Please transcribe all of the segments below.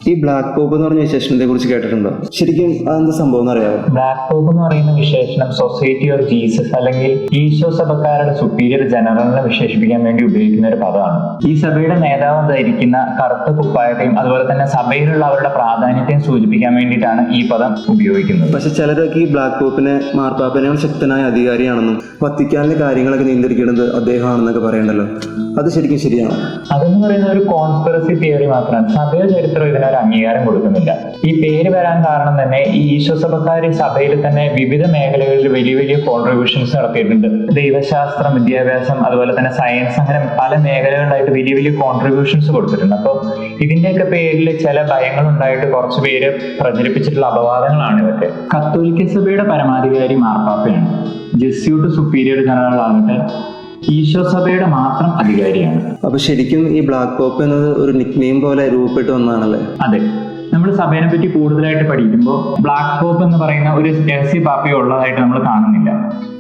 ഈ black pop എന്ന് പറഞ്ഞ വിശേഷണത്തെ കുറിച്ച് കേട്ടിട്ടുണ്ടോ? ശരിക്കും അതെന്താ സംഭവം എന്ന് അറിയാമോ? ബ്ലാക്ക് പോപ്പ് എന്ന് പറയുന്ന വിശേഷണം സൊസൈറ്റി ഓഫ് ജീസസ് അല്ലെങ്കിൽ ഈശോ സഭക്കാരുടെ സുപ്പീരിയർ ജനറലിനെ വിശേഷിപ്പിക്കാൻ വേണ്ടി ഉപയോഗിക്കുന്ന ഒരു പദമാണ്. ഈ സഭയുടെ നേതാവ് ധരിക്കുന്ന കറുത്ത കുപ്പായത്തെയും അതുപോലെ തന്നെ സഭയിലുള്ള അവരുടെ പ്രാധാന്യത്തെയും സൂചിപ്പിക്കാൻ വേണ്ടിയിട്ടാണ് ഈ പദം ഉപയോഗിക്കുന്നത്. പക്ഷെ ചിലരൊക്കെ ഈ ബ്ലാക്ക് പോപ്പിനെ മാർപ്പാപ്പനേക്കാൾ ശക്തനായ അധികാരിയാണെന്നും വത്തിക്കാനിലെ കാര്യങ്ങളൊക്കെ നിയന്ത്രിക്കുന്നത് അദ്ദേഹമാണെന്നൊക്കെ പറയണ്ടല്ലോ, അത് ശരിക്കും ശരിയാണോ? അതെന്ന് പറയുന്ന ഒരു കോൺസ്പിറസി തിയറി മാത്രമാണ്. സഭയുടെ ചരിത്രം ഇതിനൊരു അംഗീകാരം കൊടുക്കുന്നില്ല. ഈ പേര് വരാൻ കാരണം തന്നെ ഈ ഈശോ സഭക്കാർ സഭയിൽ തന്നെ വിവിധ മേഖലകളിൽ വലിയ വലിയ കോൺട്രിബ്യൂഷൻസ് നടത്തിയിട്ടുണ്ട്. ദൈവശാസ്ത്രം, വിദ്യാഭ്യാസം, അതുപോലെ തന്നെ സയൻസ്, അങ്ങനെ പല മേഖലകളിലായിട്ട് വലിയ വലിയ കോൺട്രിബ്യൂഷൻസ് കൊടുത്തിട്ടുണ്ട്. അപ്പോൾ ഇതിന്റെയൊക്കെ പേരിൽ ചില ഭയങ്ങൾ ഉണ്ടായിട്ട് കുറച്ച് പേര് പ്രചരിപ്പിച്ചിട്ടുള്ള അപവാദങ്ങളാണ് ഇതൊക്കെ. കത്തോലിക്ക സഭയുടെ പരമാധികാരി മാർപ്പാപ്പയാണ്. ജെസ്യൂട്ട് സുപ്പീരിയർ ജനറൽ ആകട്ടെ ഈശോ സഭയുടെ മാത്രം അധികാരിയാണ്. അപ്പൊ ശരിക്കും ഈ ബ്ലാക്ക് പോപ്പ് എന്നത് ഒരു നിക്നെയിം പോലെ രൂപപ്പെട്ടു വന്നതാണല്ലേ? അതെ. നമ്മൾ സഭയെ പറ്റി കൂടുതലായിട്ട് പഠിക്കുമ്പോൾ ബ്ലാക്ക് പോപ്പ് എന്ന് പറയുന്ന ഒരു രഹസ്യ പാപ്പയോ ഉള്ളതായിട്ട് നമ്മൾ കാണുന്നില്ല.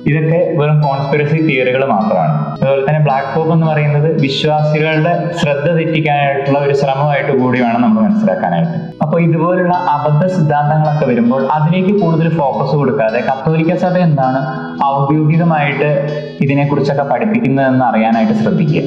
ഇതൊക്കെ വെറും കോൺസ്പിറസി തിയറികൾ മാത്രമാണ്. അതുപോലെ തന്നെ ബ്ലാക്ക് പോപ്പ് എന്ന് പറയുന്നത് വിശ്വാസികളുടെ ശ്രദ്ധ തെറ്റിക്കാനായിട്ടുള്ള ഒരു ശ്രമമായിട്ട് കൂടി വേണം നമ്മൾ മനസ്സിലാക്കാനായിട്ട്. അപ്പോൾ ഇതുപോലുള്ള അബദ്ധ സിദ്ധാന്തങ്ങളൊക്കെ വരുമ്പോൾ അതിലേക്ക് കൂടുതൽ ഫോക്കസ് കൊടുക്കാതെ കത്തോലിക്ക സഭ എന്താണ് ഔദ്യോഗികമായിട്ട് ഇതിനെക്കുറിച്ചൊക്കെ പഠിപ്പിക്കുന്നതെന്ന് അറിയാനായിട്ട് ശ്രദ്ധിക്കുക.